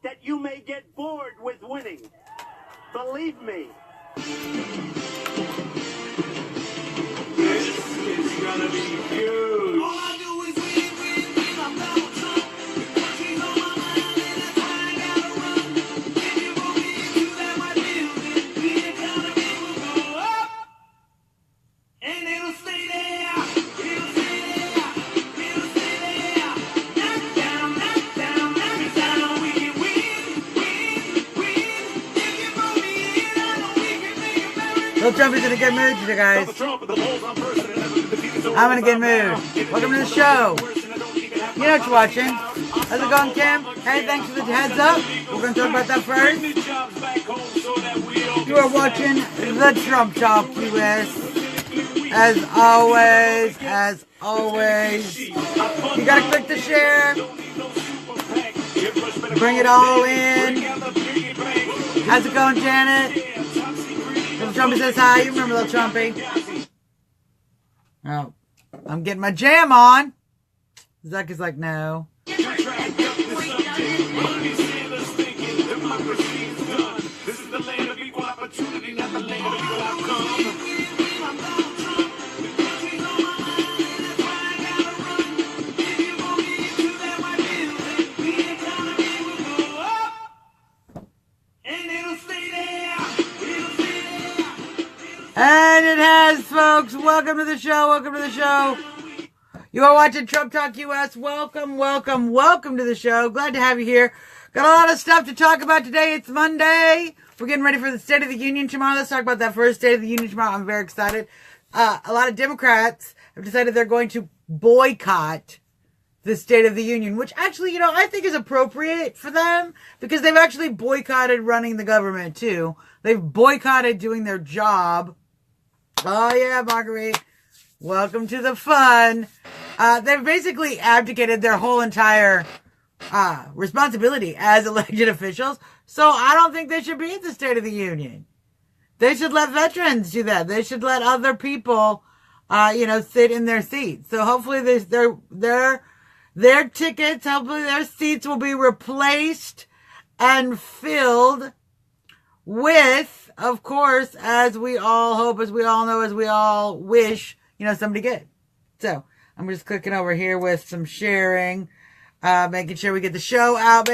that you may get bored with winning. Believe me. This is gonna be huge. All I do is win, win, win. I'm Donald Trump. The country's on my mind, and that's why I gotta run. If you vote me into that white building, the economy will go up, and it'll stay there. It'll stay there. It'll stay there. Knock down, knock down, knock down. We can win, win, win. If you vote me in, I know we can make America. Little Trump is in a good mood today, guys. I'm in a good mood. Welcome to the show. You know what you're watching. How's it going, Kim? Hey, thanks for the heads up. We're going to talk about that first. You are watching the Trump Talk US. As always, you got to click the share. Bring it all in. How's it going, Janet? Little Trumpy says hi. You remember Little Trumpy. Oh, I'm getting my jam on. Zuck is like, no. And it has, folks. Welcome to the show. Welcome to the show. You are watching Trump Talk US. Welcome, welcome, welcome to the show. Glad to have you here. Got a lot of stuff to talk about today. It's Monday. We're getting ready for the State of the Union tomorrow. Let's talk about that first State of the Union tomorrow. I'm very excited. A lot of Democrats have decided they're going to boycott the State of the Union, which actually, I think is appropriate for them because they've actually boycotted running the government too. They've boycotted doing their job. Oh yeah, Marguerite. Welcome to the fun. They've basically abdicated their whole entire responsibility as elected officials. So I don't think they should be at the State of the Union. They should let veterans do that. They should let other people, sit in their seats. So hopefully their tickets, hopefully their seats will be replaced and filled with, of course, as we all hope, as we all know, as we all wish, somebody good. So I'm just clicking over here with some sharing, making sure we get the show out,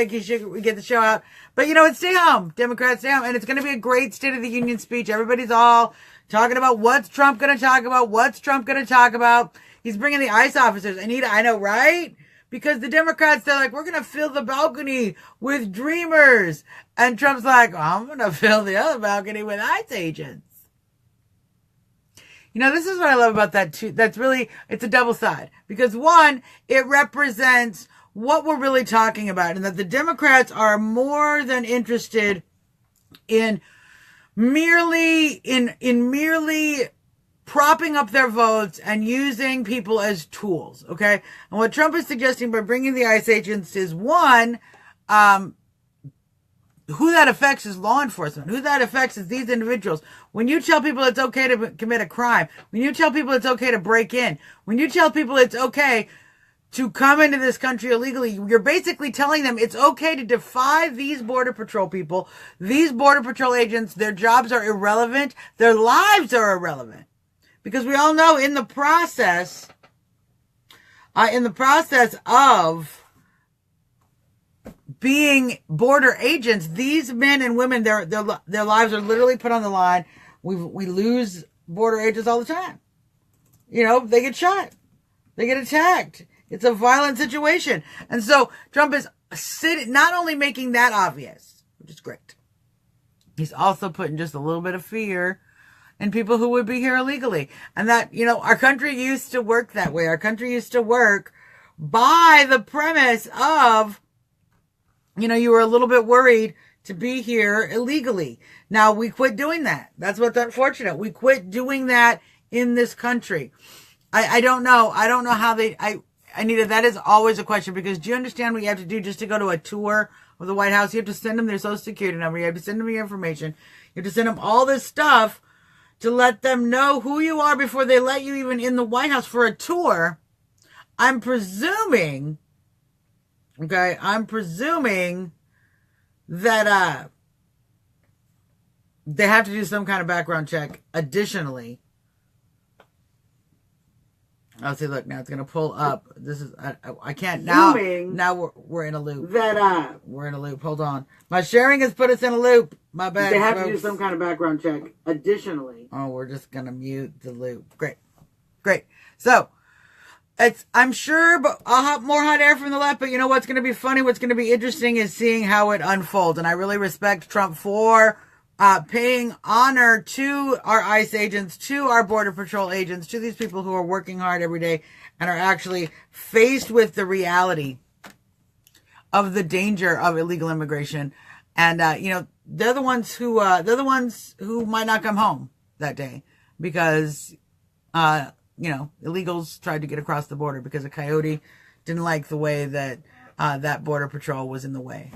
But stay home. Democrats, stay home. And it's going to be a great State of the Union speech. Everybody's all talking about what's Trump going to talk about. He's bringing the ICE officers. Anita, I know, right? Because the Democrats, they're like, we're going to fill the balcony with dreamers. And Trump's like, I'm going to fill the other balcony with ICE agents. This is what I love about that too. It's a double side. Because one, it represents what we're really talking about. And that the Democrats are more than interested in merely propping up their votes and using people as tools, okay? And what Trump is suggesting by bringing the ICE agents is, one, who that affects is law enforcement. Who that affects is these individuals. When you tell people it's okay to commit a crime, when you tell people it's okay to break in, when you tell people it's okay to come into this country illegally, you're basically telling them it's okay to defy these Border Patrol people, these Border Patrol agents. Their jobs are irrelevant. Their lives are irrelevant. Because we all know in the process of being border agents, these men and women, their lives are literally put on the line. We lose border agents all the time. They get shot. They get attacked. It's a violent situation. And so Trump is not only making that obvious, which is great, he's also putting just a little bit of fear in people who would be here illegally. And that, our country used to work that way. Our country used to work by the premise of, you were a little bit worried to be here illegally. Now we quit doing that. That's what's unfortunate. We quit doing that in this country. I don't know. I don't know how Anita, that is always a question, because do you understand what you have to do just to go to a tour of the White House? You have to send them their social security number. You have to send them your information. You have to send them all this stuff to let them know who you are before they let you even in the White House for a tour. I'm presuming that they have to do some kind of background check. Additionally, I'll see. Look, now it's gonna pull up. This is I can't now. Zooming. Now we're in a loop. That We're in a loop. Hold on. My sharing has put us in a loop. My bad. they have to do folks. some kind of background check. Additionally, Oh, we're just gonna mute the loop. Great. So I'm sure, but I'll have more hot air from the left. But you know what's gonna be funny? What's gonna be interesting is seeing how it unfolds. And I really respect Trump for paying honor to our ICE agents, to our Border Patrol agents, to these people who are working hard every day and are actually faced with the reality of the danger of illegal immigration. And, they're the ones who might not come home that day because, illegals tried to get across the border because a coyote didn't like the way that, that Border Patrol was in the way.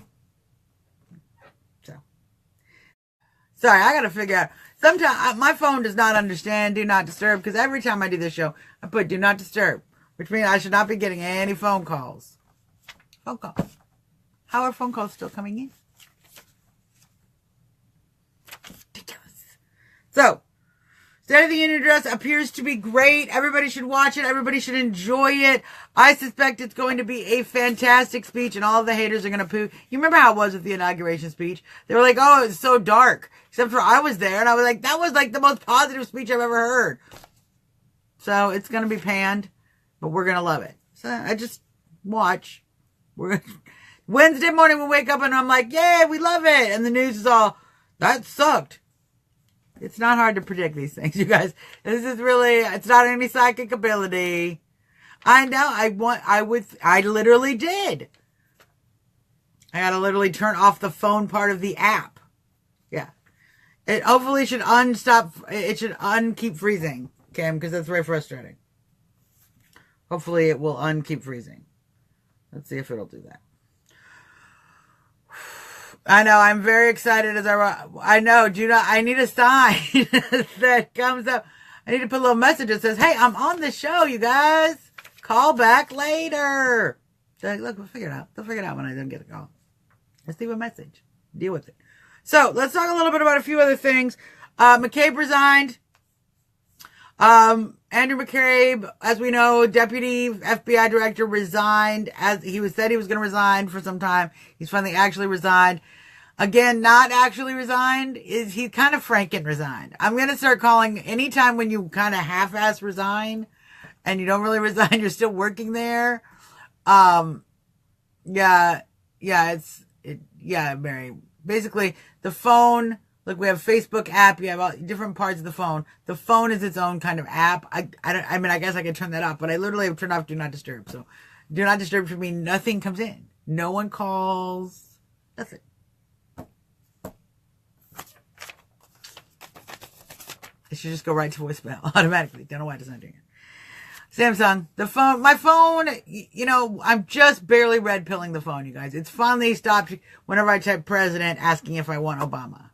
Sorry, I gotta figure out. Sometimes my phone does not understand Do Not Disturb because every time I do this show, I put Do Not Disturb, which means I should not be getting any phone calls. Phone calls. How are phone calls still coming in? Ridiculous. So, State of the Union address appears to be great. Everybody should watch it. Everybody should enjoy it. I suspect it's going to be a fantastic speech and all of the haters are going to poo. You remember how it was with the inauguration speech? They were like, oh, it's so dark. Except for I was there and I was like, that was like the most positive speech I've ever heard. So it's going to be panned, but we're going to love it. So I just watch. Wednesday morning we wake up and I'm like, yay, we love it. And the news is all, that sucked. It's not hard to predict these things, you guys. This is really, it's not any psychic ability. I know, I literally did. I gotta literally turn off the phone part of the app. Yeah. It hopefully should it should keep freezing, Kim, because that's very frustrating. Hopefully it will keep freezing. Let's see if it'll do that. I know, I'm very excited I need a sign that comes up. I need to put a little message that says, hey, I'm on the show, you guys. Call back later. So, look, we'll figure it out. They'll figure it out when I don't get a call. Let's leave a message. Deal with it. So, let's talk a little bit about a few other things. McCabe resigned. Andrew McCabe, as we know, Deputy FBI Director, resigned as he said he was going to resign for some time. He's finally actually resigned. Again, not actually resigned. He kind of Franken resigned. I'm going to start calling anytime when you kind of half-ass resign and you don't really resign, you're still working there. Mary. Basically, the phone. Look, we have Facebook app. You have all different parts of the phone. The phone is its own kind of app. I guess I could turn that off, but I literally have turned off Do Not Disturb. So, Do Not Disturb for me, nothing comes in. No one calls. That's it. It should just go right to voicemail automatically. Don't know why it's not doing it. Samsung, my phone, I'm just barely red pilling the phone, you guys. It's finally stopped whenever I type president asking if I want Obama.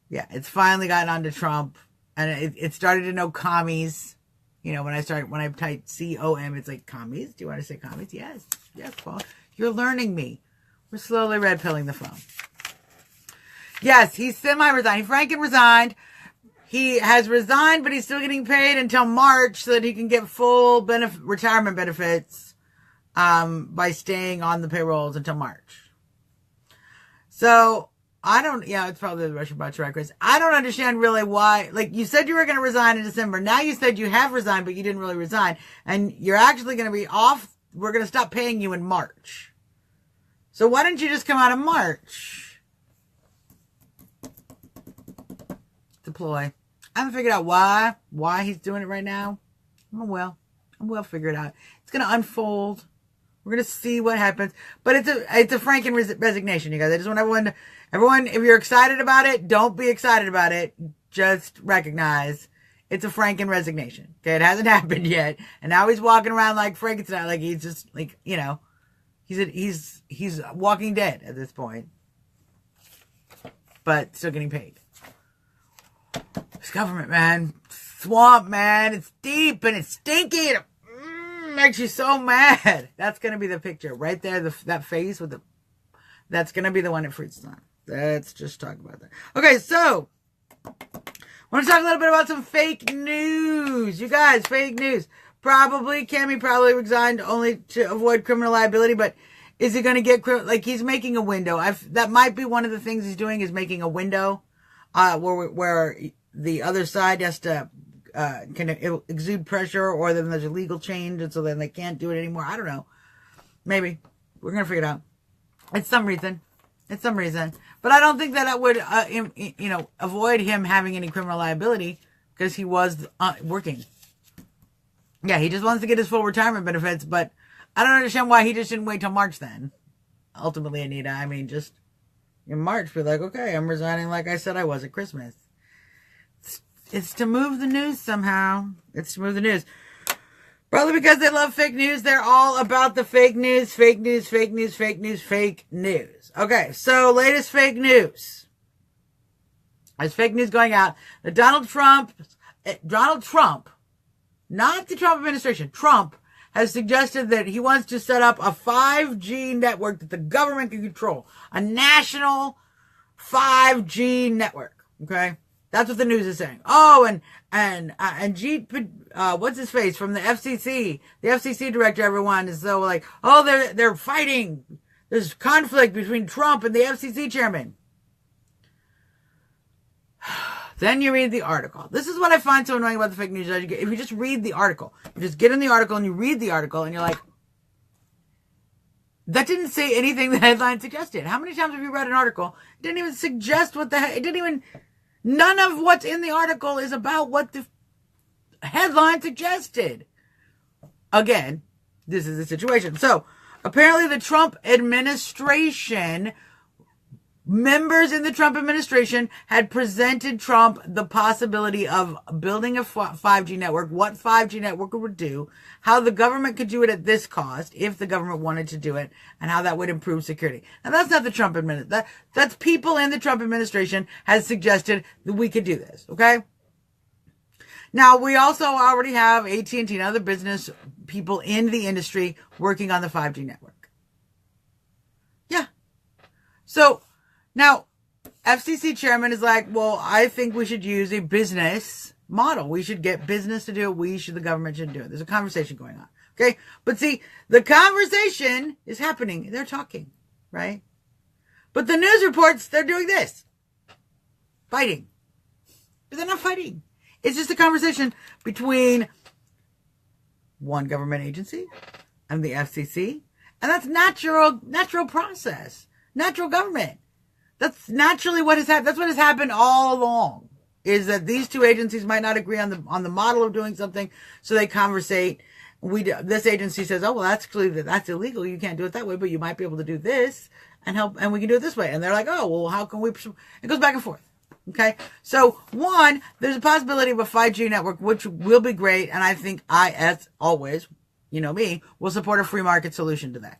Yeah, it's finally gotten onto Trump, and it started to know commies. When I type COM, it's like, commies? Do you want to say commies? Yes, phone. You're learning me. We're slowly red pilling the phone. Yes, he's semi-resigned. Franken resigned. He has resigned, but he's still getting paid until March so that he can get full retirement benefits by staying on the payrolls until March. So, it's probably the Russian bot track race. I don't understand really why. Like, you said you were going to resign in December. Now you said you have resigned, but you didn't really resign. And you're actually going to be off. We're going to stop paying you in March. So why didn't you just come out in March? Deploy. I haven't figured out why he's doing it right now. We'll figure it out. It's going to unfold. We're going to see what happens. But it's a Franken resignation, you guys. I just want everyone, if you're excited about it, don't be excited about it. Just recognize it's a Franken resignation. Okay, it hasn't happened yet. And now he's walking around like Frankenstein, like he's just like, he's Walking Dead at this point. But still getting paid. This government, man. Swamp, man. It's deep and it's stinky. And it makes you so mad. That's going to be the picture. Right there, that face with That's going to be the one it freezes on. Let's just talk about that. Okay, so I want to talk a little bit about some fake news. You guys, fake news. Cammy probably resigned only to avoid criminal liability, but is he going to get, like, he's making a window. That might be one of the things he's doing, is making a window, where the other side has to, can exude pressure, or then there's a legal change, and so then they can't do it anymore. I don't know. Maybe. We're going to figure it out. It's some reason. But I don't think that it would, avoid him having any criminal liability, because he was working. Yeah, he just wants to get his full retirement benefits, but I don't understand why he just didn't wait till March then. Ultimately, Anita, I mean, just in March, be like, okay, I'm resigning like I said I was at Christmas. It's to move the news somehow. It's to move the news. Probably because they love fake news. They're all about the fake news. Okay, so latest fake news. There's fake news going out that Donald Trump, not the Trump administration, Trump has suggested that he wants to set up a 5G network that the government can control. A national 5G network. Okay? That's what the news is saying. Oh, and Jeet, what's his face from the FCC? The FCC director, everyone is so like, oh, they're fighting. There's conflict between Trump and the FCC chairman. Then you read the article. This is what I find so annoying about the fake news. If you just read the article, you just get in the article and you read the article and you're like, that didn't say anything the headline suggested. How many times have you read an article? It didn't even suggest none of what's in the article is about what the headline suggested. Again, this is the situation. So, apparently the Trump administration, members in the Trump administration had presented Trump the possibility of building a 5G network, what 5G network would do, how the government could do it at this cost, if the government wanted to do it, and how that would improve security. Now, that's not the Trump administration. That's people in the Trump administration has suggested that we could do this, okay? Now, we also already have AT&T and other business people in the industry working on the 5G network. Yeah. So, now, FCC chairman is like, well, I think we should use a business model. We should get business to do it. The government should do it. There's a conversation going on. Okay. But see, the conversation is happening. They're talking, right? But the news reports, they're doing this. Fighting. But they're not fighting. It's just a conversation between one government agency and the FCC. And that's natural process. Natural government. That's naturally what has happened. That's what has happened all along, is that these two agencies might not agree on the model of doing something, so they conversate. This agency says, oh, well, that's illegal. You can't do it that way, but you might be able to do this and help, and we can do it this way. And they're like, oh, well, how can we? It goes back and forth. Okay. So there's a possibility of a 5G network, which will be great. And I think as always, me, will support a free market solution to that.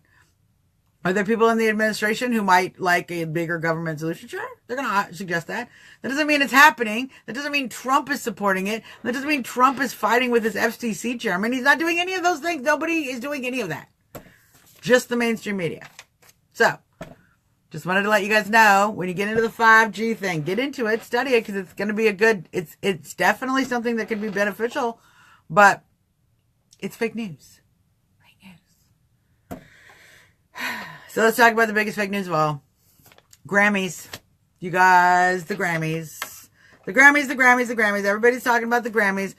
Are there people in the administration who might like a bigger government solution? Sure, they're going to suggest that. That doesn't mean it's happening. That doesn't mean Trump is supporting it. That doesn't mean Trump is fighting with his FCC chairman. He's not doing any of those things. Nobody is doing any of that. Just the mainstream media. So, just wanted to let you guys know, when you get into the 5G thing, get into it, study it, because it's going to be it's definitely something that could be beneficial, but it's fake news. So let's talk about the biggest fake news of all. Grammys. You guys, the Grammys. The Grammys. Everybody's talking about the Grammys.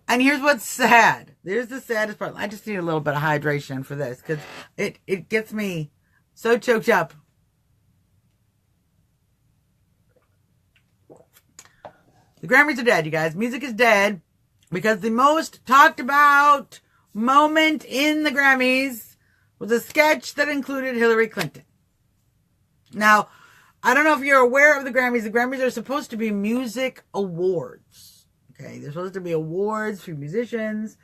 And here's what's sad. Here's the saddest part. I just need a little bit of hydration for this, because it gets me so choked up. The Grammys are dead, you guys. Music is dead because the most talked about moment in the Grammys was a sketch that included Hillary Clinton. Now, I don't know if you're aware of the Grammys. The Grammys are supposed to be music awards. Okay, they're supposed to be awards for musicians,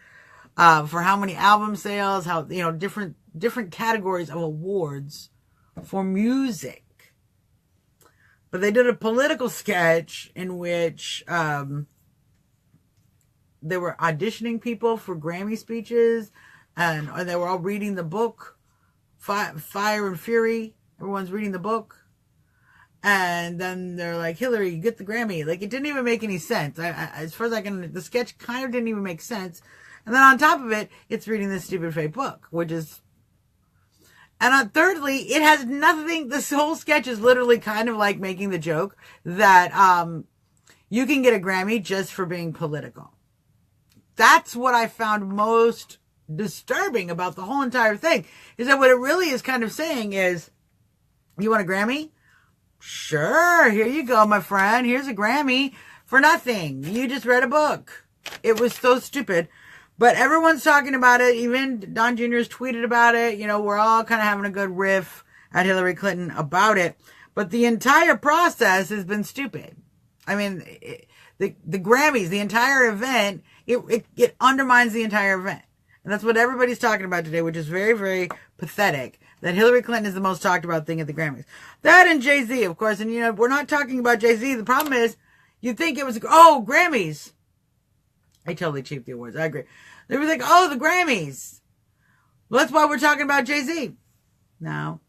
for how many album sales, how different categories of awards for music. But they did a political sketch in which they were auditioning people for Grammy speeches. And they were all reading the book, Fire and Fury, Everyone's reading the book. And then they're like, Hillary, you get the Grammy. Like, it didn't even make any sense. As far as I can, the sketch kind of didn't even make sense. And then on top of it, it's reading this stupid fake book, which is... And thirdly, it has nothing... This whole sketch is literally kind of like making the joke that you can get a Grammy just for being political. That's what I found most disturbing about the whole entire thing. Is that what it really is kind of saying is, you want a Grammy? Sure, here you go, my friend. Here's a Grammy for nothing. You just read a book. It was so stupid. But everyone's talking about it. Even Don Jr.'s tweeted about it. You know, we're all kind of having a good riff at Hillary Clinton about it. But the entire process has been stupid. I mean, the Grammys, the entire event, it undermines the entire event. And that's what everybody's talking about today, which is very, very pathetic. That Hillary Clinton is the most talked about thing at the Grammys. That and Jay-Z, of course. And, you know, we're not talking about Jay-Z. The problem is, you'd think it was, oh, Grammys. I totally cheaped the awards. I agree. They were like, oh, the Grammys. Well, that's why we're talking about Jay-Z. No,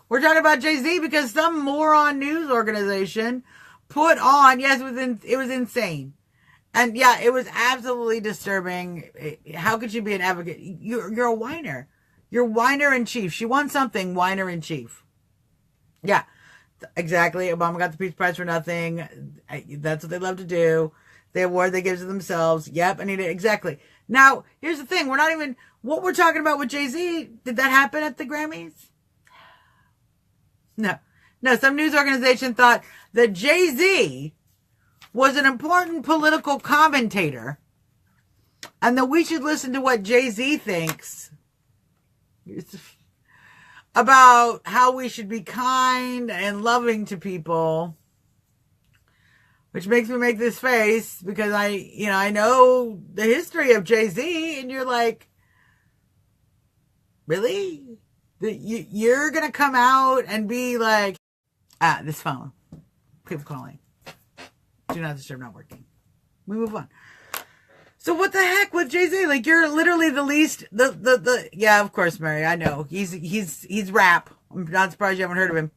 we're talking about Jay-Z because some moron news organization put on, yes, it was insane. And yeah, it was absolutely disturbing. How could you be an advocate? You're a whiner. You're whiner in chief. She won something, whiner in chief. Yeah, exactly. Obama got the Peace Prize for nothing. That's what they love to do. The award they give to themselves. Yep, Anita, exactly. Now, here's the thing. We're not even, what we're talking about with Jay-Z, did that happen at the Grammys? No, some news organization thought that Jay-Z was an important political commentator and that we should listen to what Jay-Z thinks about how we should be kind and loving to people, which makes me make this face because I know the history of Jay-Z, and you're like, really? You're going to come out and be like, this phone, people calling. Do not disturb, not working. We move on. So what the heck with Jay-Z? Like, you're literally the least, yeah, of course, Mary, I know. He's rap. I'm not surprised you haven't heard of him.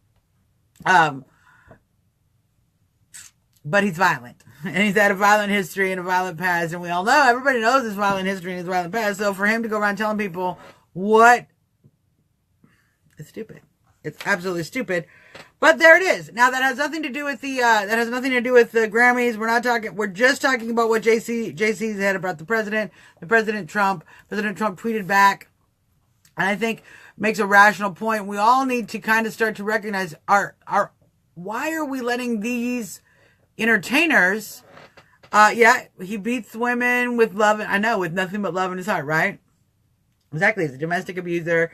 But he's violent. And he's had a violent history and a violent past. And we all know, everybody knows his violent history and his violent past. So for him to go around telling people it's stupid. It's absolutely stupid. But there it is. Now that has nothing to do with the Grammys. We're just talking about what JC said about the president. President Trump tweeted back, and I think makes a rational point. We all need to kind of start to recognize why are we letting these entertainers, he beats women with love, I know, with nothing but love in his heart, right? Exactly. He's a domestic abuser.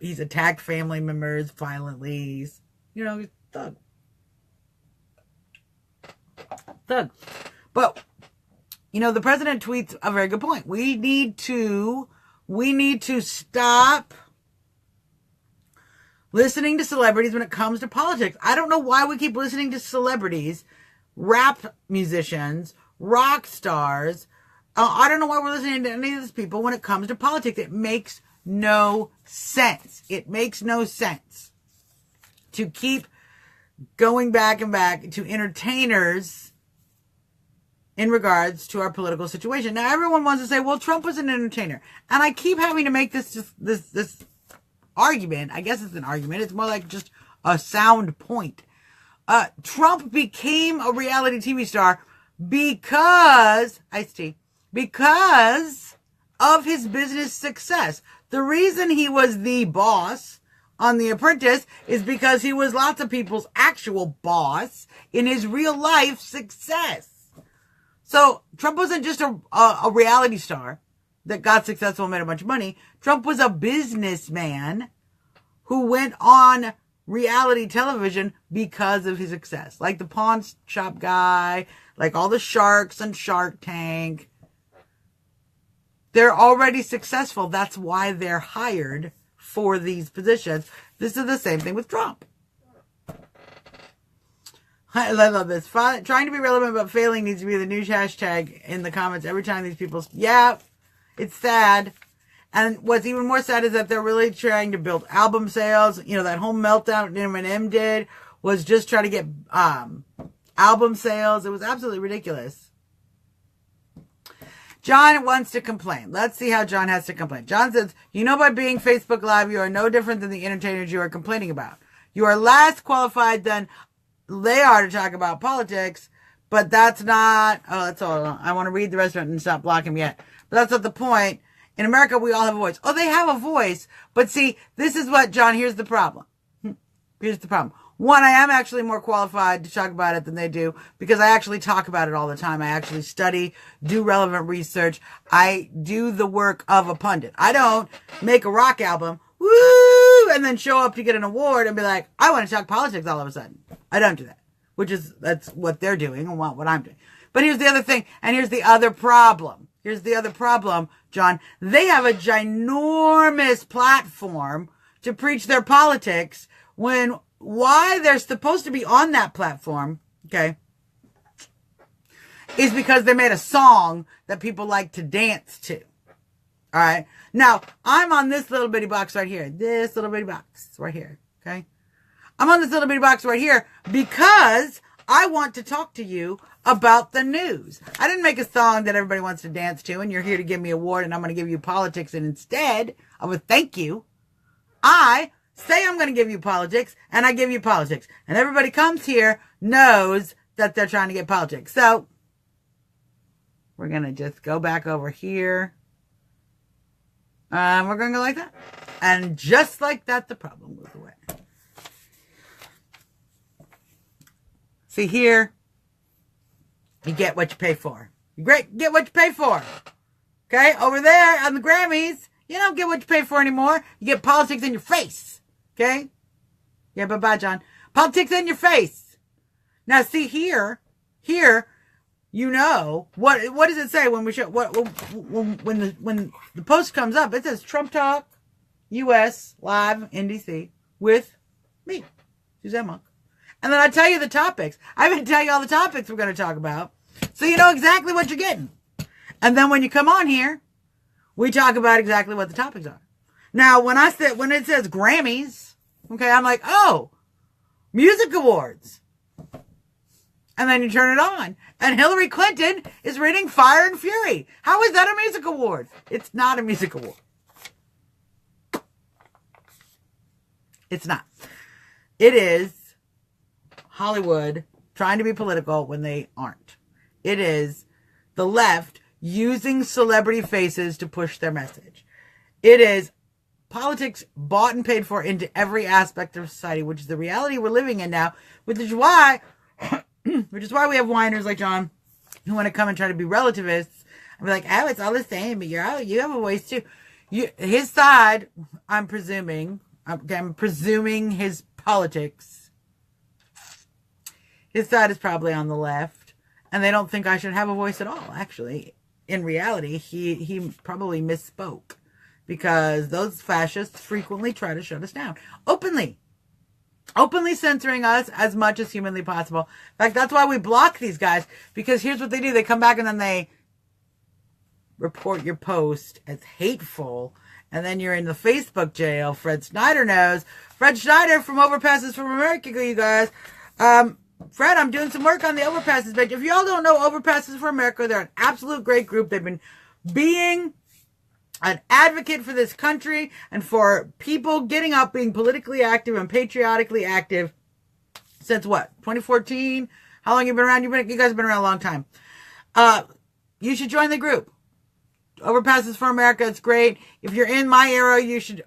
He's attacked family members violently. He's a thug. But, the president tweets a very good point. We need to stop listening to celebrities when it comes to politics. I don't know why we keep listening to celebrities, rap musicians, rock stars. I don't know why we're listening to any of these people when it comes to politics. It makes no sense. It makes no sense to keep going back and back to entertainers in regards to our political situation. Now, everyone wants to say, well, Trump was an entertainer. And I keep having to make this argument. I guess it's an argument. It's more like just a sound point. Trump became a reality TV star because of his business success. The reason he was the boss on The Apprentice is because he was lots of people's actual boss in his real life success. So Trump wasn't just a reality star that got successful and made a bunch of money. Trump was a businessman who went on reality television because of his success. Like the pawn shop guy, like all the sharks on Shark Tank. They're already successful. That's why they're hired for these positions. This is the same thing with Trump. I love this. Trying to be relevant but failing needs to be the news hashtag in the comments every time these people... Yeah, it's sad. And what's even more sad is that they're really trying to build album sales. You know, that whole meltdown Eminem did was just try to get album sales. It was absolutely ridiculous. John wants to complain. Let's see how John has to complain. John says, you know, by being Facebook Live, you are no different than the entertainers you are complaining about. You are less qualified than they are to talk about politics, but that's not, that's all. I want to read the rest of it and stop blocking me yet. But that's not the point. In America, we all have a voice. Oh, they have a voice. But see, this is what, John, here's the problem. Here's the problem. One, I am actually more qualified to talk about it than they do because I actually talk about it all the time. I actually study, do relevant research. I do the work of a pundit. I don't make a rock album, woo, and then show up to get an award and be like, I want to talk politics all of a sudden. I don't do that, that's what they're doing and what I'm doing. But here's the other thing, and here's the other problem. Here's the other problem, John. They have a ginormous platform to preach their politics when why they're supposed to be on that platform, okay, is because they made a song that people like to dance to. All right. Now, I'm on this little bitty box right here. This little bitty box right here. Okay. I'm on this little bitty box right here because I want to talk to you about the news. I didn't make a song that everybody wants to dance to and you're here to give me an award and I'm going to give you politics. And instead of a thank you, I say I'm going to give you politics and I give you politics. And everybody comes here knows that they're trying to get politics. So we're going to just go back over here. We're going to go like that. And just like that, the problem goes away. See here, you get what you pay for. You get what you pay for. Okay, over there on the Grammys, you don't get what you pay for anymore. You get politics in your face. Okay? Yeah, bye-bye, John. Politics in your face. Now, see here, you know, what does it say when we show, when the post comes up, it says Trump Talk, U.S., live in D.C. with me, Suzzanne Monk. And then I tell you the topics. I even tell you all the topics we're going to talk about. So you know exactly what you're getting. And then when you come on here, we talk about exactly what the topics are. Now, when it says Grammys, okay, I'm like, oh, music awards. And then you turn it on. And Hillary Clinton is reading Fire and Fury. How is that a music award? It's not a music award. It's not. It is Hollywood trying to be political when they aren't. It is the left using celebrity faces to push their message. It is politics bought and paid for into every aspect of society, which is the reality we're living in now, which is why we have whiners like John who want to come and try to be relativists and be like, oh, it's all the same, but you have a voice too. His side, I'm presuming his politics. His side is probably on the left, and they don't think I should have a voice at all. Actually, in reality, he probably misspoke. Because those fascists frequently try to shut us down. Openly censoring us as much as humanly possible. In fact, that's why we block these guys. Because here's what they do. They come back and then they report your post as hateful. And then you're in the Facebook jail. Fred Snyder knows. Fred Snyder from Overpasses from America, you guys. Fred, I'm doing some work on the Overpasses page. If y'all don't know Overpasses for America, they're an absolute great group. They've been being an advocate for this country and for people getting up, being politically active and patriotically active since what? 2014? How long have you been around? You guys have been around a long time. You should join the group. Overpasses for America. It's great. If you're in my area, you should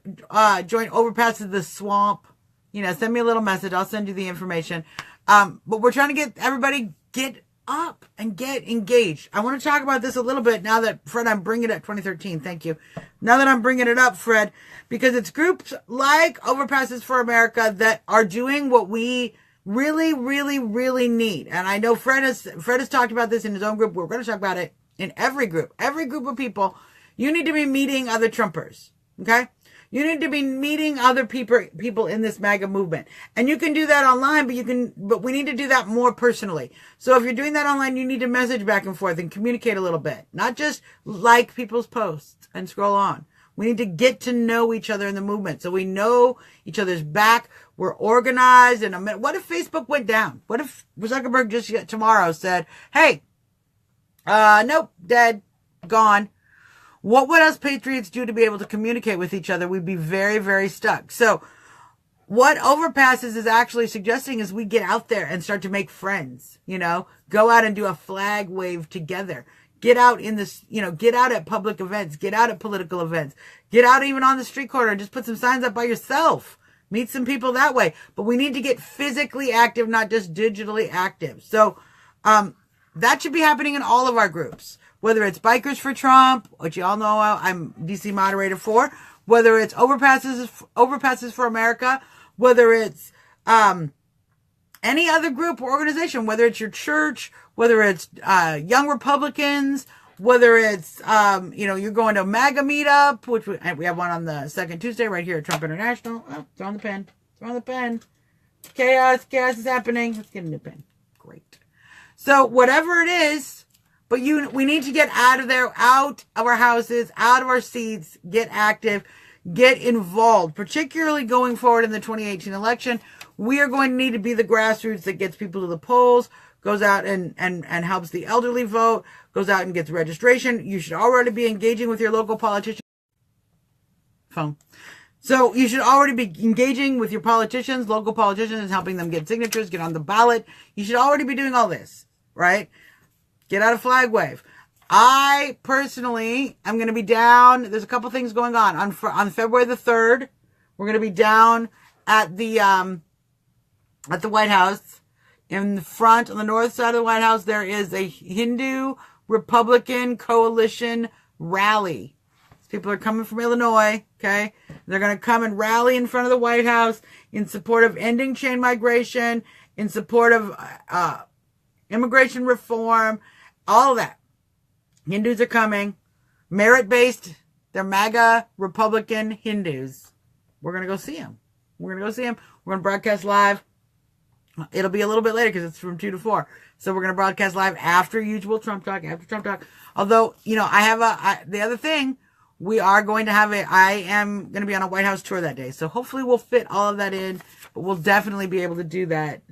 join Overpasses the Swamp. You know, send me a little message. I'll send you the information. But we're trying to get everybody get up and get engaged. I want to talk about this a little bit now that, Fred, I'm bringing it up 2013. Thank you. Now that I'm bringing it up, Fred, because it's groups like Overpasses for America that are doing what we really, really, really need. And I know Fred has talked about this in his own group. We're going to talk about it in every group of people. You need to be meeting other Trumpers. Okay. You need to be meeting other people in this MAGA movement. And you can do that online, but we need to do that more personally. So if you're doing that online, you need to message back and forth and communicate a little bit. Not just like people's posts and scroll on. We need to get to know each other in the movement so we know each other's back. We're organized. And what if Facebook went down? What if Zuckerberg just tomorrow said, hey, nope, dead, gone. What would us patriots do to be able to communicate with each other? We'd be very, very stuck. So what Overpasses is actually suggesting is we get out there and start to make friends, go out and do a flag wave together. Get out in this, get out at public events, get out at political events, get out even on the street corner and just put some signs up by yourself. Meet some people that way. But we need to get physically active, not just digitally active. So, that should be happening in all of our groups, whether it's Bikers for Trump, which you all know I'm DC moderator for, whether it's Overpasses for America, whether it's, any other group or organization, whether it's your church, whether it's Young Republicans, whether it's, you're going to a MAGA meetup, which we have one on the second Tuesday right here at Trump International. Oh, throwing the pen. Chaos is happening. Let's get a new pen. Great. So whatever it is, but we need to get out of there, out of our houses, out of our seats, get active, get involved, particularly going forward in the 2018 election. We are going to need to be the grassroots that gets people to the polls, goes out and helps the elderly vote, goes out and gets registration. You should already be engaging with your local politician. Phone. So you should already be engaging with your politicians, local politicians, helping them get signatures, get on the ballot. You should already be doing all this, right? Get out a flag wave. I personally am going to be down. There's a couple things going on February the 3rd. We're going to be down at the White House. In the front, on the north side of the White House, there is a Hindu Republican coalition rally. These people are coming from Illinois, okay? They're going to come and rally in front of the White House in support of ending chain migration, in support of immigration reform, all of that. Hindus are coming. Merit-based. They're MAGA Republican Hindus. We're going to go see them. We're going to broadcast live. It'll be a little bit later because it's from 2 to 4. So we're going to broadcast live after usual Trump Talk, Although, the other thing, I am going to be on a White House tour that day. So hopefully we'll fit all of that in, but we'll definitely be able to do that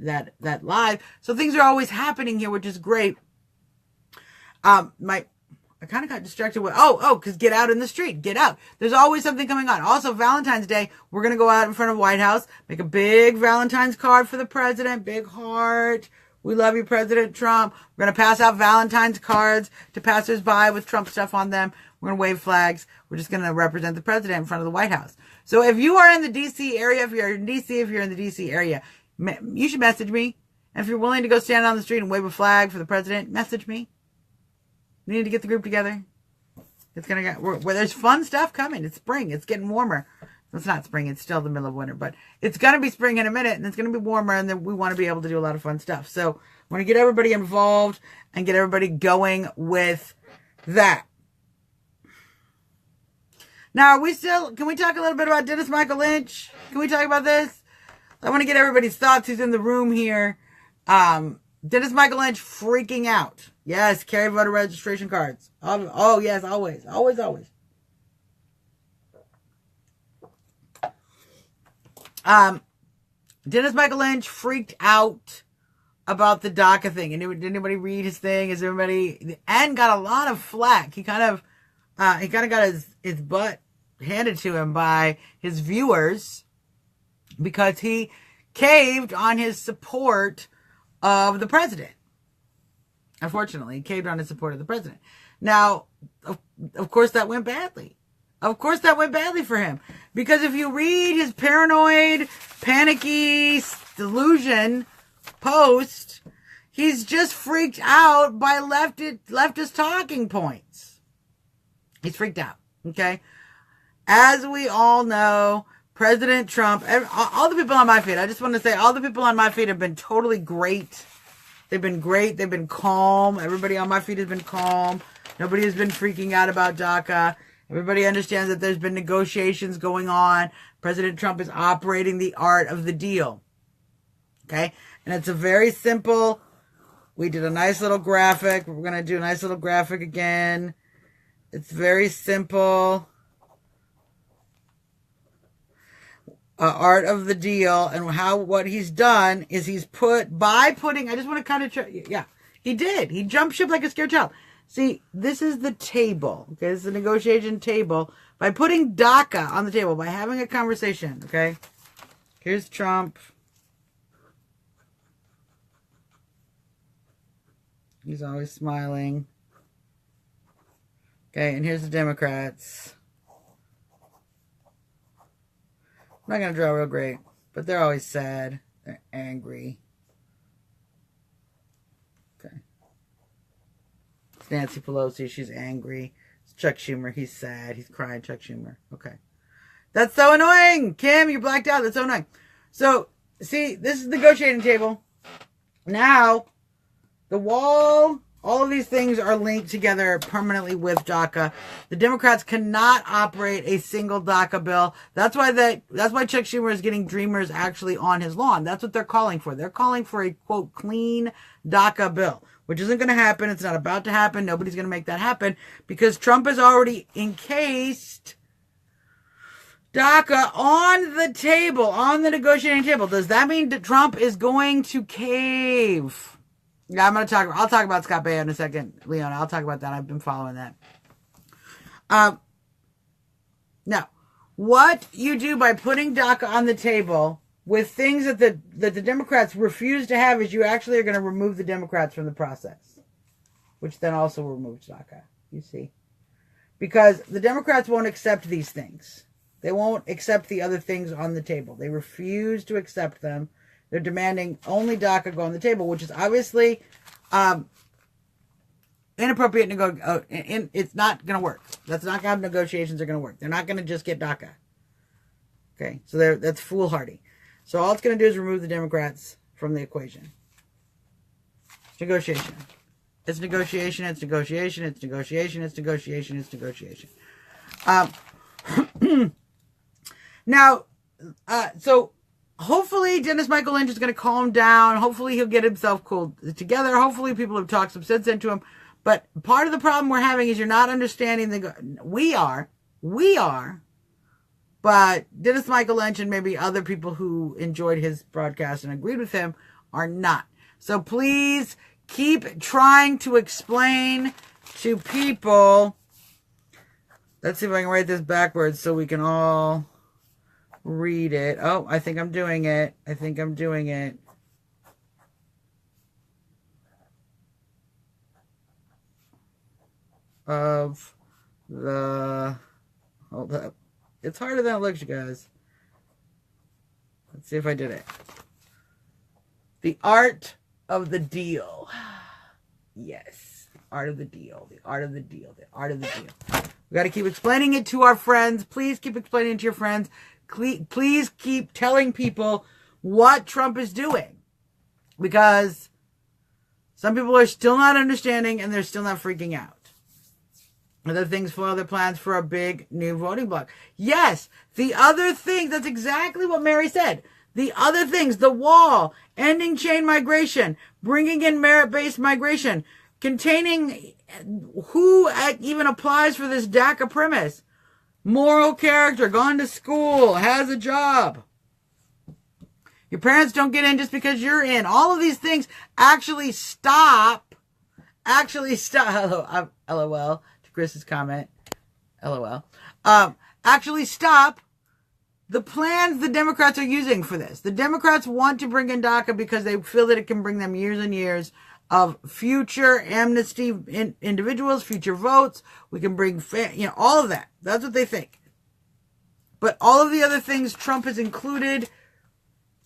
live. So things are always happening here, which is great. I kind of got distracted with, because get out in the street, get out. There's always something coming on. Also, Valentine's Day, we're going to go out in front of the White House, make a big Valentine's card for the president, big heart. We love you, President Trump. We're going to pass out Valentine's cards to passersby with Trump stuff on them. We're going to wave flags. We're just going to represent the president in front of the White House. So if you are in the DC area, if you're in the DC area, you should message me. And if you're willing to go stand on the street and wave a flag for the president, message me. We need to get the group together. It's going to get, where there's fun stuff coming. It's spring. It's getting warmer. It's not spring. It's still the middle of winter, but it's going to be spring in a minute and it's going to be warmer. And then we want to be able to do a lot of fun stuff. So I want to get everybody involved and get everybody going with that. Now, can we talk a little bit about Dennis Michael Lynch? Can we talk about this? I want to get everybody's thoughts who's in the room here. Dennis Michael Lynch freaking out. Yes, carry voter registration cards. Oh, yes, always. Dennis Michael Lynch freaked out about the DACA thing. And did anybody read his thing? And got a lot of flack. He kind of got his butt handed to him by his viewers because he caved on his support of the president. Unfortunately, he caved on his support of the president. Now, of course, that went badly. Of course, that went badly for him. Because if you read his paranoid, panicky delusion post, he's just freaked out by leftist talking points. He's freaked out. Okay? As we all know, President Trump, all the people on my feed, I just want to say, all the people on my feed have been totally great. They've been great. They've been calm. Everybody on my feed has been calm. Nobody has been freaking out about DACA. Everybody understands that there's been negotiations going on. President Trump is operating the art of the deal. Okay? And it's a very simple, we did a nice little graphic. We're going to do a nice little graphic again. It's very simple. art of the deal, and what he's done is he's putting, I just want to kind of, yeah, he did. He jumped ship like a scared child. See, this is the table, okay? This is the negotiation table. By putting DACA on the table, by having a conversation, okay? Here's Trump. He's always smiling. Okay, and here's the Democrats. I'm not going to draw real great, but they're always sad. They're angry. Okay. It's Nancy Pelosi. She's angry. It's Chuck Schumer. He's sad. He's crying. Chuck Schumer. Okay. That's so annoying. Kim, you blacked out. That's so annoying. So, see, this is the negotiating table. Now, the wall, all of these things are linked together permanently with DACA. The Democrats cannot operate a single DACA bill. That's why Chuck Schumer is getting Dreamers actually on his lawn. That's what they're calling for. They're calling for a, quote, clean DACA bill, which isn't going to happen. It's not about to happen. Nobody's going to make that happen because Trump has already encased DACA on the table, on the negotiating table. Does that mean that Trump is going to cave? Yeah, I'll talk about Scott Baio in a second, Leona. I'll talk about that. I've been following that. Now, what you do by putting DACA on the table with things that the Democrats refuse to have is you actually are going to remove the Democrats from the process, which then also removes DACA, you see. Because the Democrats won't accept these things. They won't accept the other things on the table. They refuse to accept them. They're demanding only DACA go on the table, which is obviously inappropriate. It's not going to work. That's not how negotiations are going to work. They're not going to just get DACA. Okay, so that's foolhardy. So all it's going to do is remove the Democrats from the equation. It's negotiation. It's negotiation. It's negotiation. It's negotiation. It's negotiation. It's negotiation. Now, so hopefully Dennis Michael Lynch is going to calm down. Hopefully he'll get himself cooled together. Hopefully people have talked some sense into him. But part of the problem we're having is you're not understanding we are, but Dennis Michael Lynch and maybe other people who enjoyed his broadcast and agreed with him are not. So please keep trying to explain to people. Let's see if I can write this backwards so we can all read it. Oh, I think I'm doing it. Hold up. It's harder than it looks, you guys. Let's see if I did it. The art of the deal. Yes. Art of the deal. The art of the deal. The art of the deal. We got to keep explaining it to our friends. Please keep explaining it to your friends. Please keep telling people what Trump is doing. Because some people are still not understanding and they're still not freaking out. Other things for other plans for a big new voting bloc. Yes, the other thing, that's exactly what Mary said. The other things, the wall, ending chain migration, bringing in merit-based migration, containing who even applies for this DACA premise. Moral character, gone to school, has a job. Your parents don't get in just because you're in. All of these things actually stop. Hello, LOL. Chris's comment, LOL, actually stop the plans the Democrats are using for this. The Democrats want to bring in DACA because they feel that it can bring them years and years of future amnesty in individuals, future votes. We can bring, all of that. That's what they think. But all of the other things Trump has included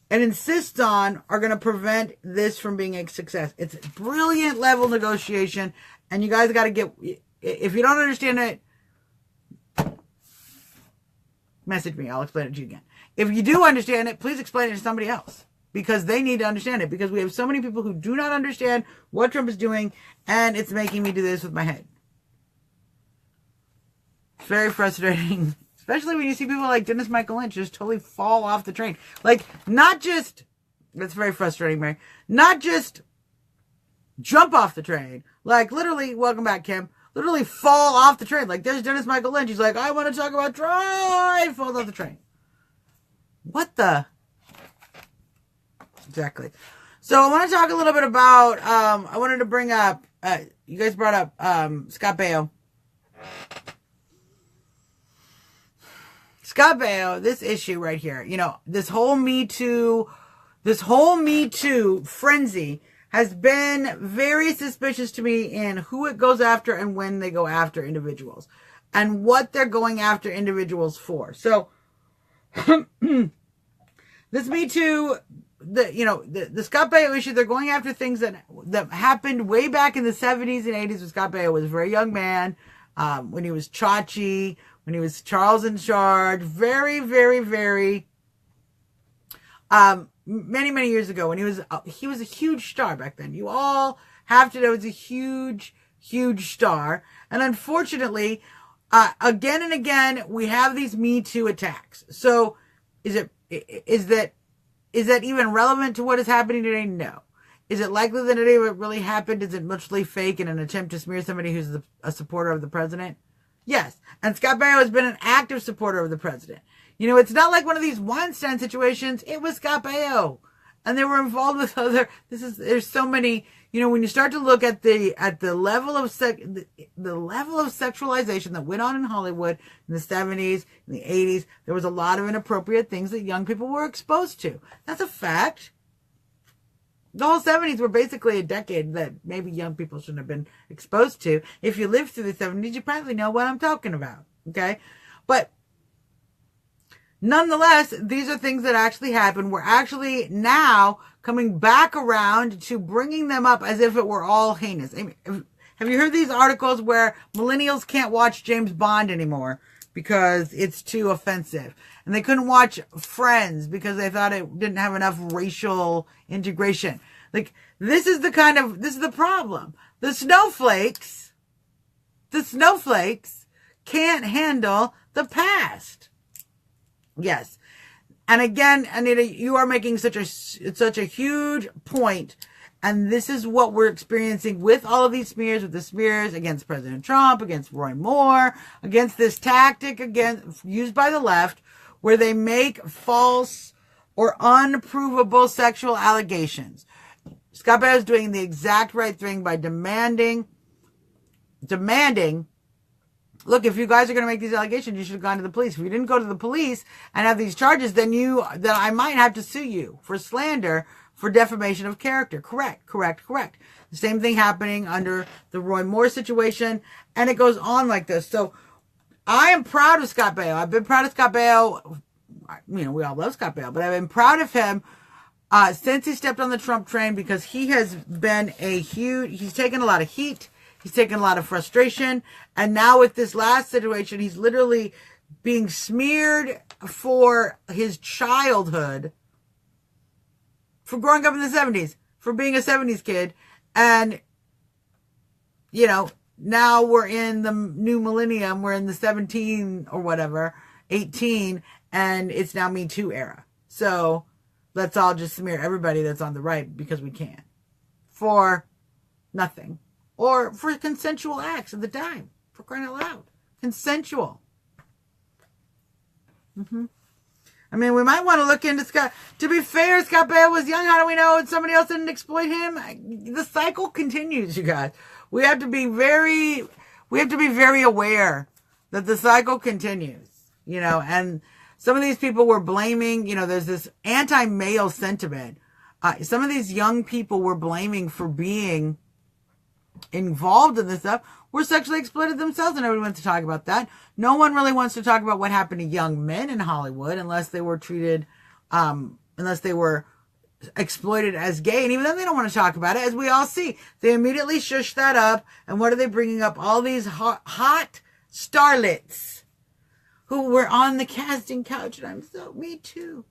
and insists on are going to prevent this from being a success. It's a brilliant level negotiation, and you guys got to get... If you don't understand it, message me. I'll explain it to you again. If you do understand it, please explain it to somebody else. Because they need to understand it. Because we have so many people who do not understand what Trump is doing. And it's making me do this with my head. It's very frustrating. Especially when you see people like Dennis Michael Lynch just totally fall off the train. Like, not just... That's very frustrating, Mary. Not just jump off the train. Like, literally, welcome back, Kim. Literally fall off the train. Like, there's Dennis Michael Lynch. He's like, I want to talk about Trump. Falls off the train. What the? Exactly. So I want to talk a little bit about, I wanted to bring up, you guys brought up Scott Baio. Scott Baio, this issue right here, you know, this whole Me Too frenzy has been very suspicious to me in who it goes after and when they go after individuals and what they're going after individuals for. So this Me Too, the Scott Baio issue, they're going after things that happened way back in the 70s and 80s when Scott Baio was a very young man, when he was Chachi, when he was Charles in Charge, very, very, very, many, many years ago when he was a huge star back then. You all have to know he's a huge, huge star. And unfortunately, again and again, we have these Me Too attacks. So is that even relevant to what is happening today? No. Is it likely that any of it really happened? Is it mostly fake in an attempt to smear somebody who's a supporter of the president? Yes. And Scott Baio has been an active supporter of the president. You know, it's not like one of these Weinstein situations. It was Scott Baio. And they were involved with there's so many, you know, when you start to look at the level of sexualization that went on in Hollywood in the 70s, in the 80s, there was a lot of inappropriate things that young people were exposed to. That's a fact. The whole 70s were basically a decade that maybe young people shouldn't have been exposed to. If you lived through the 70s, you probably know what I'm talking about. Okay? But nonetheless, these are things that actually happened. We're actually now coming back around to bringing them up as if it were all heinous. I mean, have you heard these articles where millennials can't watch James Bond anymore because it's too offensive? And they couldn't watch Friends because they thought it didn't have enough racial integration. Like, this is the problem. The snowflakes can't handle the past. Yes. And again, Anita, you are making such a huge point. And this is what we're experiencing with all of these smears, with the smears against President Trump, against Roy Moore, against this tactic used by the left, where they make false or unprovable sexual allegations. Scott Baio is doing the exact right thing by demanding, look, if you guys are going to make these allegations, you should have gone to the police. If you didn't go to the police and have these charges, then I might have to sue you for slander, for defamation of character. Correct. The same thing happening under the Roy Moore situation, and it goes on like this. So I am proud of Scott Baio. I've been proud of Scott Baio. You know, we all love Scott Baio, but I've been proud of him since he stepped on the Trump train, because he has been he's taken a lot of heat. He's taken a lot of frustration. And now with this last situation, he's literally being smeared for his childhood, for growing up in the 70s, for being a 70s kid. And, you know, now we're in the new millennium. We're in the 17 or whatever, 18, and it's now Me Too era. So let's all just smear everybody that's on the right because we can. For nothing. Or for consensual acts at the time. For crying out loud. Consensual. I mean, we might want to look into Scott. To be fair, Scott Baio was young. How do we know somebody else didn't exploit him? The cycle continues, you guys. We have to be very aware that the cycle continues, you know, and some of these people were blaming, you know, there's this anti-male sentiment. Some of these young people were blaming for being involved in this stuff were sexually exploited themselves, and nobody wants to talk about that. No one really wants to talk about what happened to young men in Hollywood unless they were treated, unless they were exploited as gay. And even then they don't want to talk about it, as we all see. They immediately shush that up. And what are they bringing up? All these hot starlets who were on the casting couch. And me too.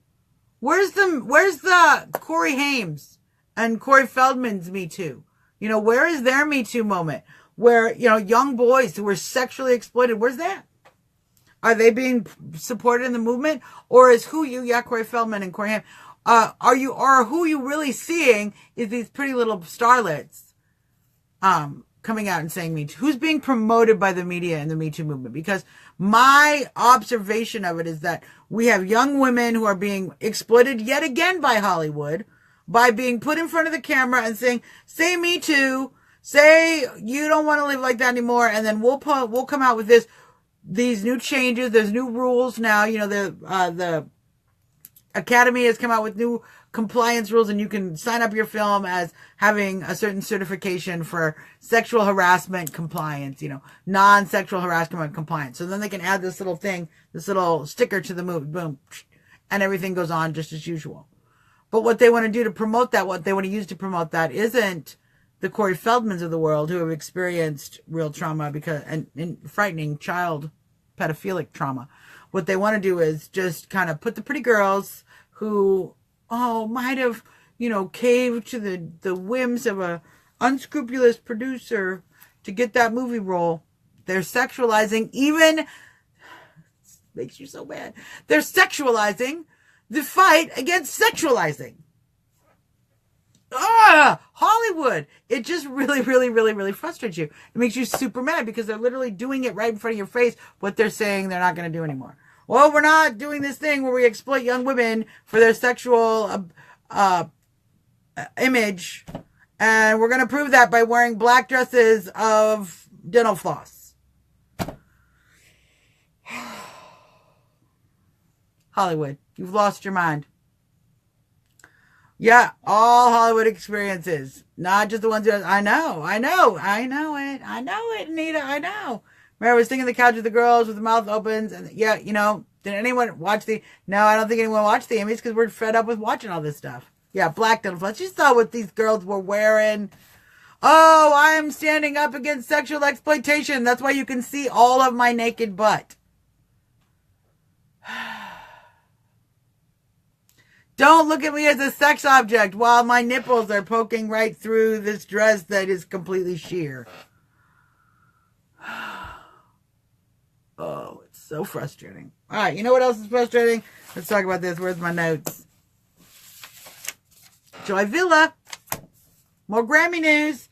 Where's the Corey Haim's and Corey Feldman's Me Too? You know, where is their Me Too moment? Where, you know, young boys who were sexually exploited, where's that? Are they being supported in the movement? Or is Corey Feldman and Corey Haim, who you really seeing is these pretty little starlets, coming out and saying Me Too? Who's being promoted by the media and the Me Too movement? Because my observation of it is that we have young women who are being exploited yet again by Hollywood by being put in front of the camera and saying, say Me Too, say you don't want to live like that anymore, and then we'll come out with these new changes. There's new rules now. You know, the Academy has come out with new compliance rules, and you can sign up your film as having a certain certification for sexual harassment compliance, you know, non-sexual harassment compliance. So then they can add this little thing, this little sticker to the movie, boom, and everything goes on just as usual. But what they want to do to promote that, what they want to use to promote that isn't the Corey Feldmans of the world who have experienced real trauma and frightening child pedophilic trauma. What they want to do is just kind of put the pretty girls who, might have, caved to the whims of a unscrupulous producer to get that movie role. They're sexualizing, even, makes you so mad, they're sexualizing the fight against sexualizing. Hollywood. It just really, really, really, really frustrates you. It makes you super mad because they're literally doing it right in front of your face, what they're saying they're not going to do anymore. Well, we're not doing this thing where we exploit young women for their sexual image, and we're going to prove that by wearing black dresses of dental floss. Hollywood, you've lost your mind. Yeah, all Hollywood experiences, not just the ones who, I know it, Anita, I know. Remember, I was sitting on the couch with the girls with the mouth opens, and yeah, did anyone watch no, I don't think anyone watched the Emmys because we're fed up with watching all this stuff. Yeah, black dental floss. You saw what these girls were wearing. Oh, I am standing up against sexual exploitation. That's why you can see all of my naked butt. Don't look at me as a sex object while my nipples are poking right through this dress that is completely sheer. Oh, it's so frustrating. All right, you know what else is frustrating? Let's talk about this. Where's my notes? Joy Villa. More Grammy news.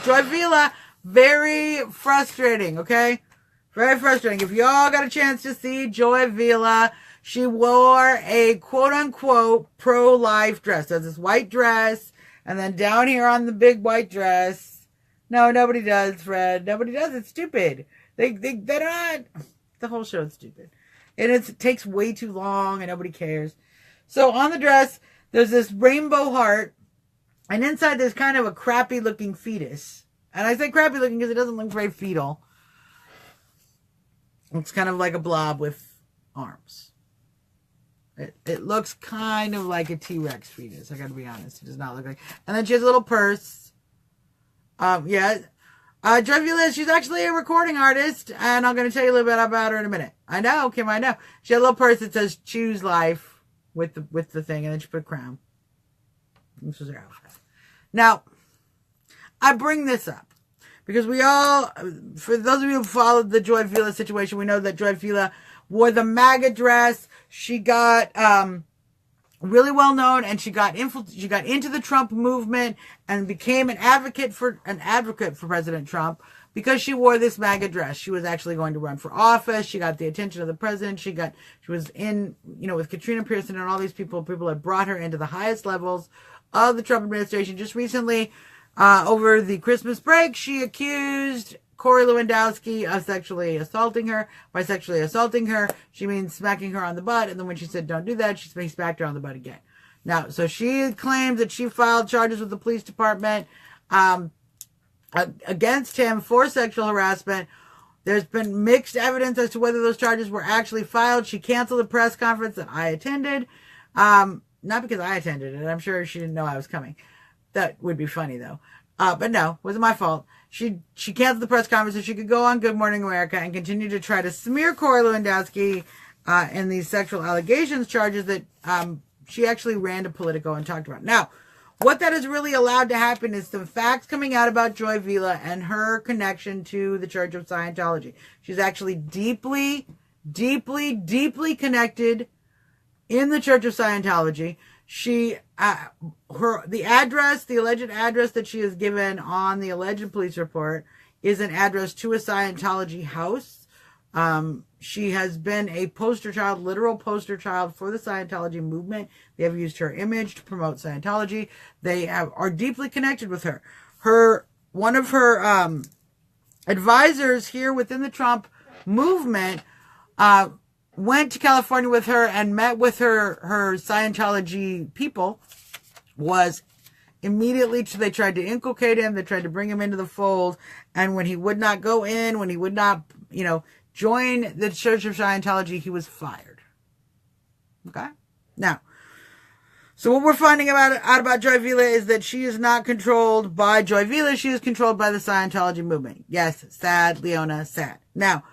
Joy Villa. Very frustrating, okay? Very frustrating. If y'all got a chance to see Joy Villa, she wore a quote-unquote pro-life dress. There's this white dress, and then down here on the big white dress, no, nobody does, Fred. Nobody does. It's stupid. They're not. The whole show is stupid. And it takes way too long, and nobody cares. So on the dress, there's this rainbow heart, and inside there's kind of a crappy-looking fetus. And I say crappy-looking because it doesn't look very fetal. It's kind of like a blob with arms. It looks kind of like a T-Rex fetus. I gotta be honest. It does not look like. And then she has a little purse. Joy Villa, she's actually a recording artist, and I'm gonna tell you a little bit about her in a minute. I know, Kim, I know. She had a little purse that says "Choose Life" with the thing, and then she put a crown. This was her outfit. Now, I bring this up because we all, for those of you who followed the Joy Villa situation, we know that Joy Villa wore the MAGA dress. She got really well known, and she got into the Trump movement and became an advocate for President Trump because she wore this MAGA dress. She was actually going to run for office. She got the attention of the president. She was in, with Katrina Pearson and all these people. People had brought her into the highest levels of the Trump administration. Just recently, over the Christmas break, she accused Corey Lewandowski of sexually assaulting her. By sexually assaulting her, she means smacking her on the butt. And then when she said don't do that, she smacked her on the butt again. Now, so she claims that she filed charges with the police department against him for sexual harassment. There's been mixed evidence as to whether those charges were actually filed. She canceled the press conference that I attended. Not because I attended it. I'm sure she didn't know I was coming. That would be funny, though. But no, it wasn't my fault. She canceled the press conference so she could go on Good Morning America and continue to try to smear Corey Lewandowski in these sexual allegations charges that she actually ran to Politico and talked about. Now, what that has really allowed to happen is some facts coming out about Joy Villa and her connection to the Church of Scientology. She's actually deeply, deeply, deeply connected in the Church of Scientology. She the address, the alleged address that she has given on the alleged police report is an address to a Scientology house. She has been a poster child, literal poster child for the Scientology movement. They have used her image to promote Scientology. They are deeply connected with her. One of her advisors here within the Trump movement went to California with her and met with her Scientology people. Was immediately, they tried to inculcate him, they tried to bring him into the fold, and when he would not go in, when he would not, join the Church of Scientology, he was fired. Okay? Now, so what we're finding out about Joy Vila is that she is not controlled by Joy Vila, she is controlled by the Scientology movement. Yes, sad, Leona, sad. Now,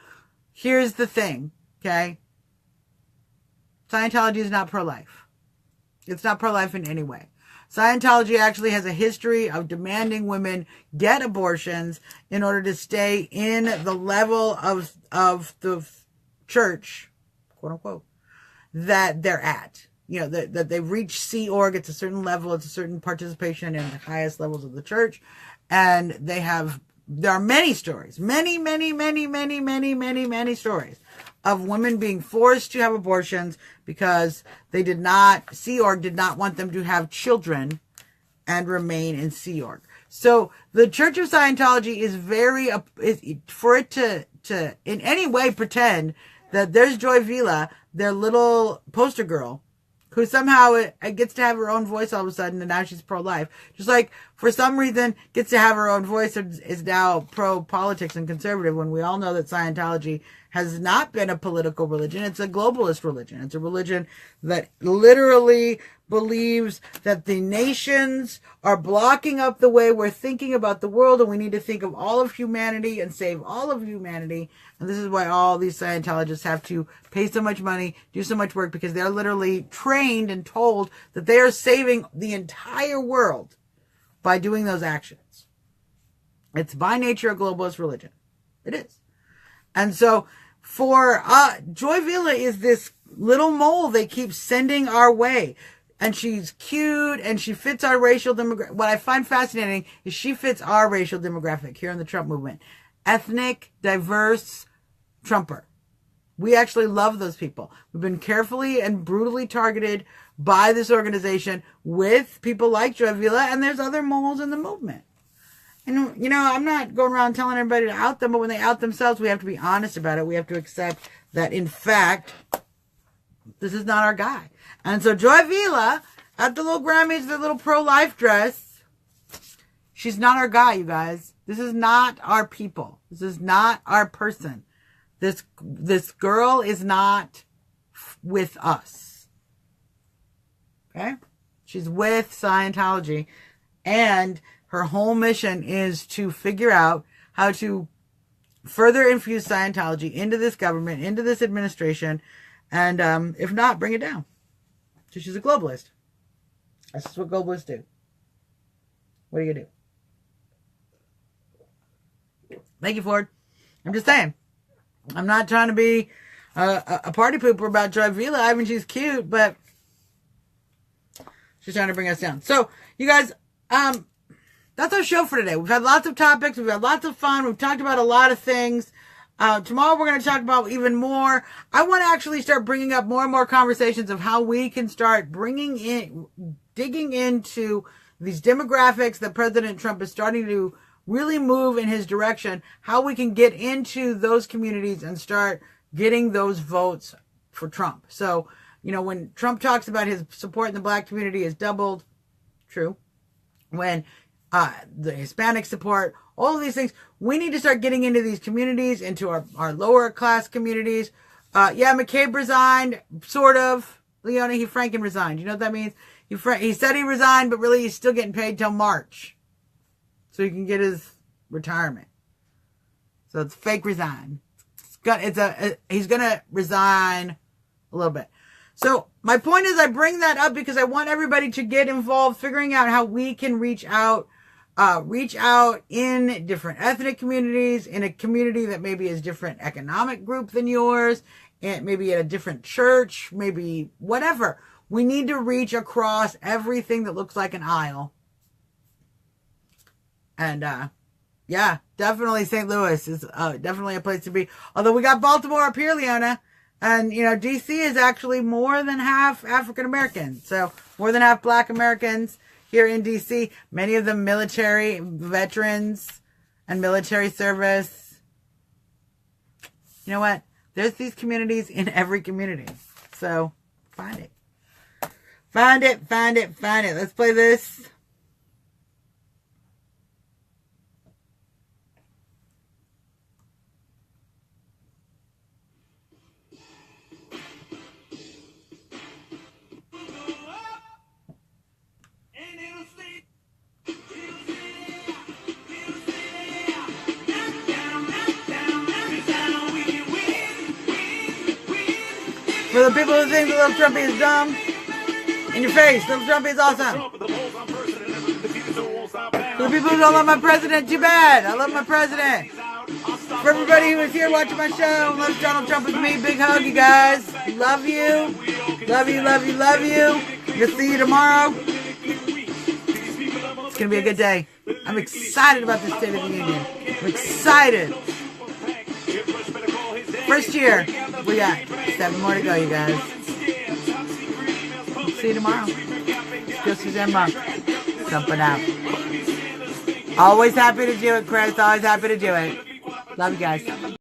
here's the thing, okay? Scientology is not pro-life. It's not pro-life in any way. Scientology actually has a history of demanding women get abortions in order to stay in the level of the church, quote unquote, that they're at. That they've reached Sea Org. It's a certain level. It's a certain participation in the highest levels of the church. And there are many stories, many stories of women being forced to have abortions because Sea Org did not want them to have children and remain in Sea Org. So the Church of Scientology is for it to in any way pretend that there's Joy Vila, their little poster girl, who somehow gets to have her own voice all of a sudden, and now she's pro-life. Just like, for some reason, gets to have her own voice and is now pro-politics and conservative, when we all know that Scientology has not been a political religion. It's a globalist religion. It's a religion that literally believes that the nations are blocking up the way we're thinking about the world, and we need to think of all of humanity and save all of humanity. And this is why all these Scientologists have to pay so much money, do so much work, because they're literally trained and told that they are saving the entire world by doing those actions. It's by nature a globalist religion. It is. And so for Joy Vila is this little mole they keep sending our way. And she's cute and she fits our racial demographic. What I find fascinating is she fits our racial demographic here in the Trump movement. Ethnic, diverse Trumper. We actually love those people. We've been carefully and brutally targeted by this organization with people like Joy Vila, and there's other moles in the movement. And, I'm not going around telling everybody to out them, but when they out themselves, we have to be honest about it. We have to accept that, in fact, this is not our guy. And so Joy Vila, at the little Grammys, the little pro-life dress, she's not our guy, you guys. This is not our people. This is not our person. This girl is not with us. Okay? She's with Scientology. And her whole mission is to figure out how to further infuse Scientology into this government, into this administration, and if not, bring it down. So she's a globalist. That's just what globalists do. What are you going to do? Thank you, Ford. I'm just saying. I'm not trying to be a party pooper about Joy Vila. I mean, she's cute, but she's trying to bring us down. So, you guys, that's our show for today. We've had lots of topics. We've had lots of fun. We've talked about a lot of things. Tomorrow we're going to talk about even more. I want to actually start bringing up more and more conversations of how we can start digging into these demographics that President Trump is starting to really move in his direction, how we can get into those communities and start getting those votes for Trump. So, when Trump talks about his support in the black community has doubled, true. When the Hispanic support, all of these things, we need to start getting into these communities, into our lower class communities. McCabe resigned, sort of. Leona, he Franken resigned. You know what that means? He said he resigned, but really he's still getting paid till March. So he can get his retirement. So it's fake resign. He's gonna resign a little bit. So my point is, I bring that up because I want everybody to get involved, figuring out how we can reach out in different ethnic communities, in a community that maybe is different economic group than yours, and maybe at a different church, maybe whatever. We need to reach across everything that looks like an aisle. And, yeah, definitely St. Louis is definitely a place to be. Although we got Baltimore up here, Leona. And, you know, D.C. is actually more than half African American. So, more than half Black Americans here in D.C. Many of them military veterans and military service. You know what? There's these communities in every community. So, find it. Find it, find it, find it. Let's play this. For the people who think that Little Trumpy is dumb, in your face, Little Trumpy is awesome. For the people who don't love my president, too bad. I love my president. For everybody who is here watching my show and loves Donald Trump with me, big hug, you guys. Love you. Love you, love you, love you. We'll see you tomorrow. It's going to be a good day. I'm excited about the State of the Union. I'm excited. First year, we got 7 more to go, you guys. See you tomorrow. Go Suzzanne Monk. Something out. Always happy to do it, Chris. Always happy to do it. Love you guys.